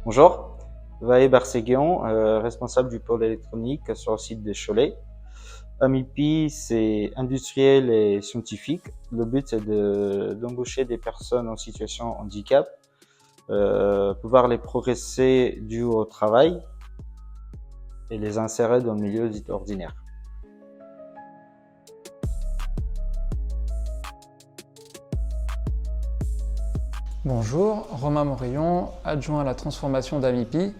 Bonjour, Vahe Barseguian, responsable du pôle électronique sur le site de Cholet. AMIPI, c'est industriel et scientifique. Le but, c'est d'embaucher des personnes en situation de handicap, pouvoir les progresser dû au travail et les insérer dans le milieu ordinaire. Bonjour, Romain Morillon, adjoint à la transformation d'AMIPI.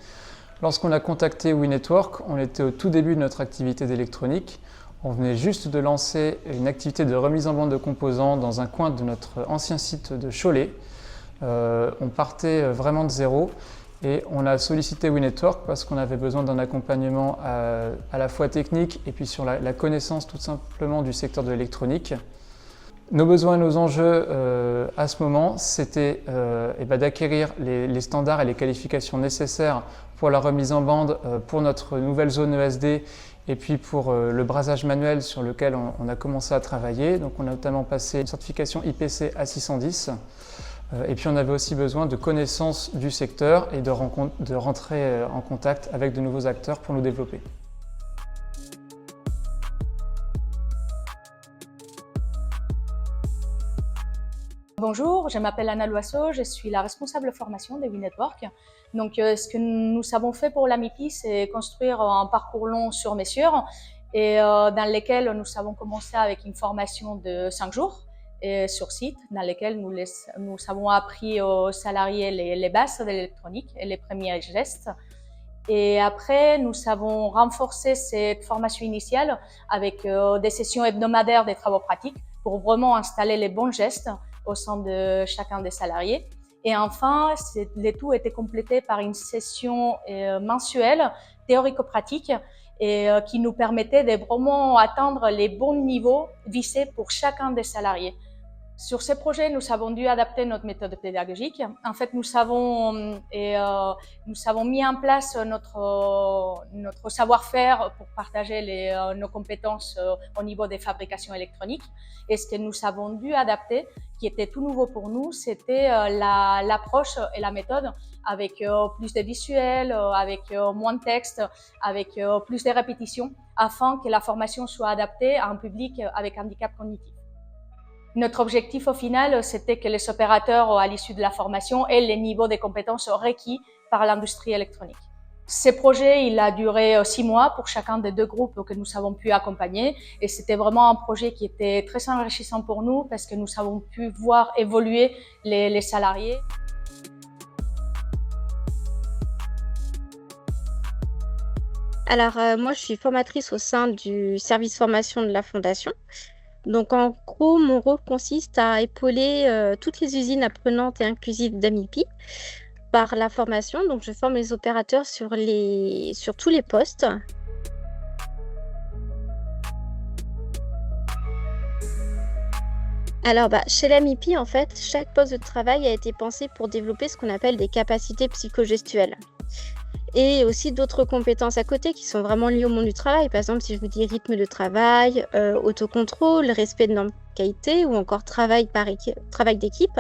Lorsqu'on a contacté WeNetwork, on était au tout début de notre activité d'électronique. On venait juste de lancer une activité de remise en bande de composants dans un coin de notre ancien site de Cholet. On partait vraiment de zéro et on a sollicité WeNetwork parce qu'on avait besoin d'un accompagnement à la fois technique et puis sur la connaissance tout simplement du secteur de l'électronique. Nos besoins et nos enjeux à ce moment, c'était d'acquérir les standards et les qualifications nécessaires pour la remise en bande, pour notre nouvelle zone ESD et puis pour le brasage manuel sur lequel on a commencé à travailler. Donc on a notamment passé une certification IPC A610 et puis on avait aussi besoin de connaissances du secteur et de rentrer en contact avec de nouveaux acteurs pour nous développer. Bonjour, je m'appelle Anna Loiseau, je suis la responsable formation de WeNetwork. Donc, ce que nous avons fait pour l'AMIPI, c'est construire un parcours long sur mesure et dans lequel nous avons commencé avec une formation de 5 jours sur site, dans lequel nous avons appris aux salariés les bases de l'électronique et les premiers gestes. Et après, nous avons renforcé cette formation initiale avec des sessions hebdomadaires des travaux pratiques pour vraiment installer les bons gestes au sein de chacun des salariés. Et enfin, le tout était complété par une session mensuelle théorico-pratique et qui nous permettait de vraiment atteindre les bons niveaux visés pour chacun des salariés. Sur ces projets, nous avons dû adapter notre méthode pédagogique. En fait, nous avons mis en place notre savoir-faire pour partager nos compétences au niveau des fabrications électroniques. Et ce que nous avons dû adapter, qui était tout nouveau pour nous, c'était l'approche et la méthode avec plus de visuels, avec moins de texte, avec plus de répétitions, afin que la formation soit adaptée à un public avec handicap cognitif. Notre objectif au final, c'était que les opérateurs, à l'issue de la formation, aient les niveaux de compétences requis par l'industrie électronique. Ce projet, il a duré 6 mois pour chacun des 2 groupes que nous avons pu accompagner et c'était vraiment un projet qui était très enrichissant pour nous parce que nous avons pu voir évoluer les salariés. Alors, moi, je suis formatrice au sein du service formation de la Fondation. Donc, en gros, mon rôle consiste à épauler toutes les usines apprenantes et inclusives d'AMIPI par la formation. Donc, je forme les opérateurs sur tous les postes. Alors, chez l'AMIPI, en fait, chaque poste de travail a été pensé pour développer ce qu'on appelle des capacités psychogestuelles. Et aussi d'autres compétences à côté qui sont vraiment liées au monde du travail. Par exemple, si je vous dis rythme de travail, autocontrôle, respect de normes qualité ou encore travail d'équipe.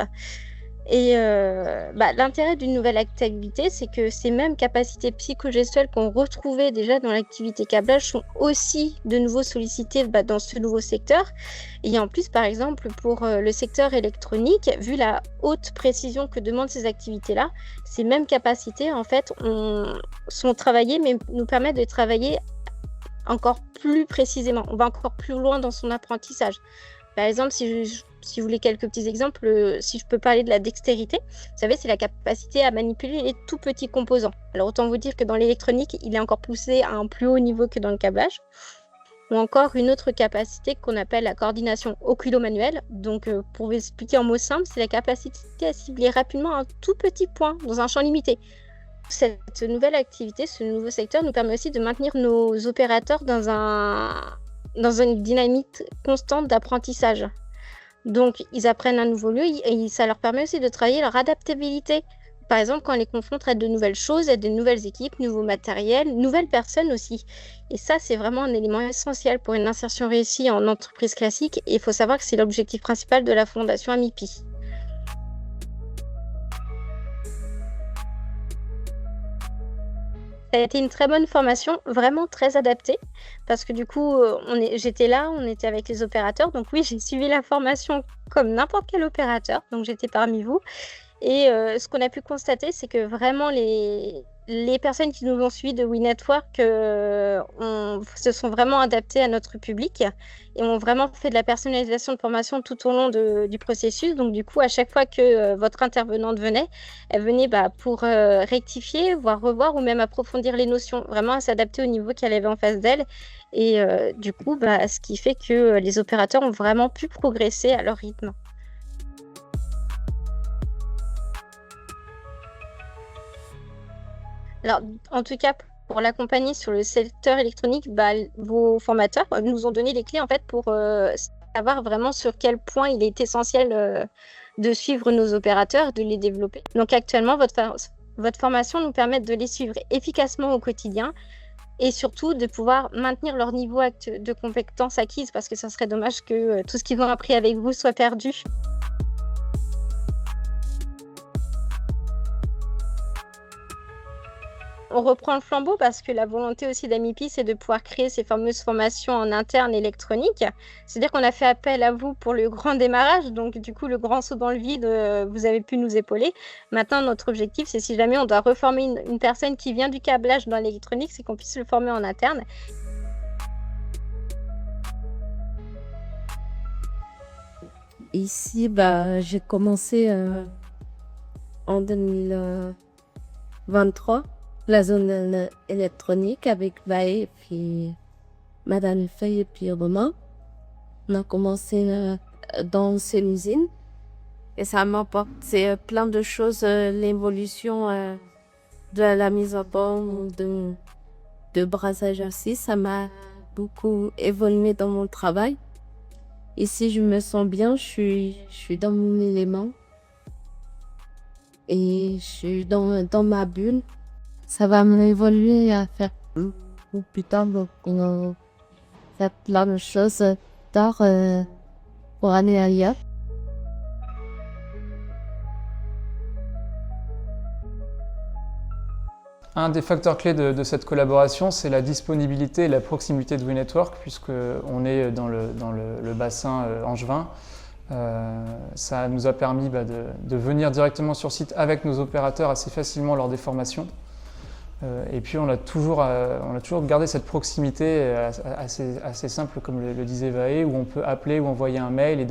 Et l'intérêt d'une nouvelle activité, c'est que ces mêmes capacités psychogestuelles qu'on retrouvait déjà dans l'activité câblage sont aussi de nouveau sollicitées dans ce nouveau secteur. Et en plus, par exemple, pour le secteur électronique, vu la haute précision que demandent ces activités-là, ces mêmes capacités, en fait, sont travaillées, mais nous permettent de travailler encore plus précisément. On va encore plus loin dans son apprentissage. Par exemple, si vous voulez quelques petits exemples, si je peux parler de la dextérité, vous savez, c'est la capacité à manipuler les tout petits composants. Alors, autant vous dire que dans l'électronique, il est encore poussé à un plus haut niveau que dans le câblage. Ou encore une autre capacité qu'on appelle la coordination oculo-manuelle. Donc, pour vous expliquer en mots simples, c'est la capacité à cibler rapidement un tout petit point dans un champ limité. Cette nouvelle activité, ce nouveau secteur nous permet aussi de maintenir nos opérateurs dans une dynamique constante d'apprentissage. Donc, ils apprennent un nouveau lieu et ça leur permet aussi de travailler leur adaptabilité. Par exemple, quand on les confronte à de nouvelles choses, à de nouvelles équipes, nouveaux matériels, nouvelles personnes aussi. Et ça, c'est vraiment un élément essentiel pour une insertion réussie en entreprise classique. Et il faut savoir que c'est l'objectif principal de la Fondation AMIPI. Ça a été une très bonne formation, vraiment très adaptée parce que du coup, j'étais là, on était avec les opérateurs donc oui, j'ai suivi la formation comme n'importe quel opérateur, donc j'étais parmi vous et ce qu'on a pu constater, c'est que vraiment les personnes qui nous ont suivis de WeNetwork, se sont vraiment adaptées à notre public et ont vraiment fait de la personnalisation de formation tout au long du processus. Donc du coup, à chaque fois que, votre intervenante venait, elle venait, pour, rectifier, voire revoir ou même approfondir les notions. Vraiment, elle s'adaptait au niveau qu'elle avait en face d'elle et du coup, ce qui fait que, les opérateurs ont vraiment pu progresser à leur rythme. Alors, en tout cas, pour l'accompagner sur le secteur électronique, vos formateurs nous ont donné les clés en fait pour savoir vraiment sur quel point il est essentiel de suivre nos opérateurs, de les développer. Donc actuellement, votre formation nous permet de les suivre efficacement au quotidien et surtout de pouvoir maintenir leur niveau de compétences acquises parce que ça serait dommage que tout ce qu'ils ont appris avec vous soit perdu. On reprend le flambeau parce que la volonté aussi d'Amipi, c'est de pouvoir créer ces fameuses formations en interne électronique. C'est-à-dire qu'on a fait appel à vous pour le grand démarrage, donc du coup, le grand saut dans le vide, vous avez pu nous épauler. Maintenant, notre objectif, c'est si jamais on doit reformer une personne qui vient du câblage dans l'électronique, c'est qu'on puisse le former en interne. Ici, j'ai commencé en 2023 la zone électronique avec Bae et puis Madame Feuille et puis Romain. On a commencé dans ces usines et ça m'apporte plein de choses, l'évolution de la mise en borne, de brassage aussi, ça m'a beaucoup évolué dans mon travail. Ici, je me sens bien, je suis dans mon élément et je suis dans ma bulle. Ça va m'évoluer à faire plus tard, donc faire plein de choses tard pour aller ailleurs. Un des facteurs clés de cette collaboration, c'est la disponibilité et la proximité de WeNetwork, puisqu'on est dans le bassin angevin. Ça nous a permis de venir directement sur site avec nos opérateurs assez facilement lors des formations. Et puis on a toujours gardé cette proximité assez simple, comme le disait Vaé, où on peut appeler ou envoyer un mail et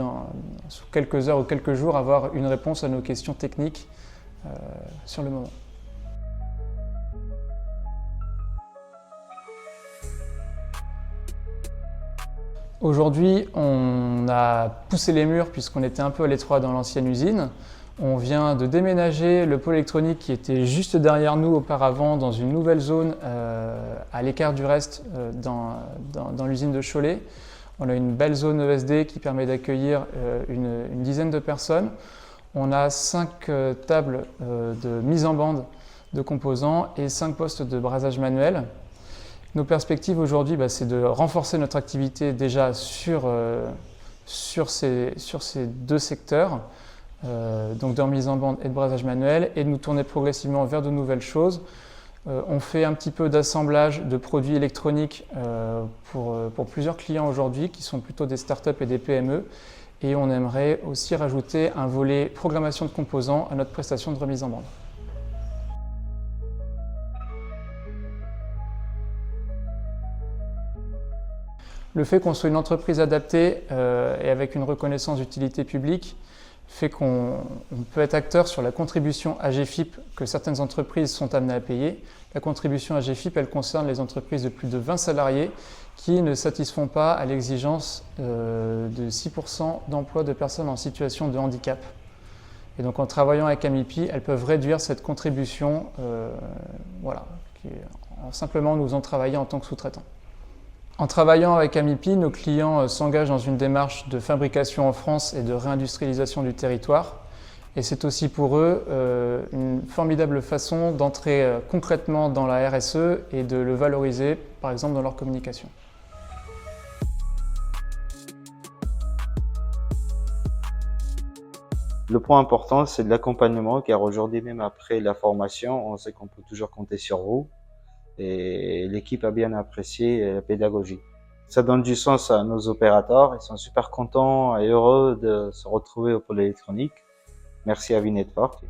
sous quelques heures ou quelques jours avoir une réponse à nos questions techniques sur le moment. Aujourd'hui, on a poussé les murs puisqu'on était un peu à l'étroit dans l'ancienne usine. On vient de déménager le pôle électronique qui était juste derrière nous auparavant dans une nouvelle zone à l'écart du reste dans l'usine de Cholet. On a une belle zone ESD qui permet d'accueillir une dizaine de personnes. On a 5 tables de mise en bande de composants et 5 postes de brasage manuel. Nos perspectives aujourd'hui, c'est de renforcer notre activité déjà sur ces 2 secteurs, donc de remise en bande et de brasage manuel, et de nous tourner progressivement vers de nouvelles choses. On fait un petit peu d'assemblage de produits électroniques pour plusieurs clients aujourd'hui, qui sont plutôt des startups et des PME, et on aimerait aussi rajouter un volet programmation de composants à notre prestation de remise en bande. Le fait qu'on soit une entreprise adaptée et avec une reconnaissance d'utilité publique fait qu'on peut être acteur sur la contribution AGFIP que certaines entreprises sont amenées à payer. La contribution AGFIP, elle concerne les entreprises de plus de 20 salariés qui ne satisfont pas à l'exigence de 6% d'emploi de personnes en situation de handicap. Et donc en travaillant avec Amipi, elles peuvent réduire cette contribution en simplement nous en travaillant en tant que sous-traitants. En travaillant avec Amipi, nos clients s'engagent dans une démarche de fabrication en France et de réindustrialisation du territoire. Et c'est aussi pour eux une formidable façon d'entrer concrètement dans la RSE et de le valoriser, par exemple, dans leur communication. Le point important, c'est de l'accompagnement, car aujourd'hui, même après la formation, on sait qu'on peut toujours compter sur vous. et l'équipe a bien apprécié la pédagogie. Ça donne du sens à nos opérateurs. Ils sont super contents et heureux de se retrouver au pôle électronique. Merci à V-Network.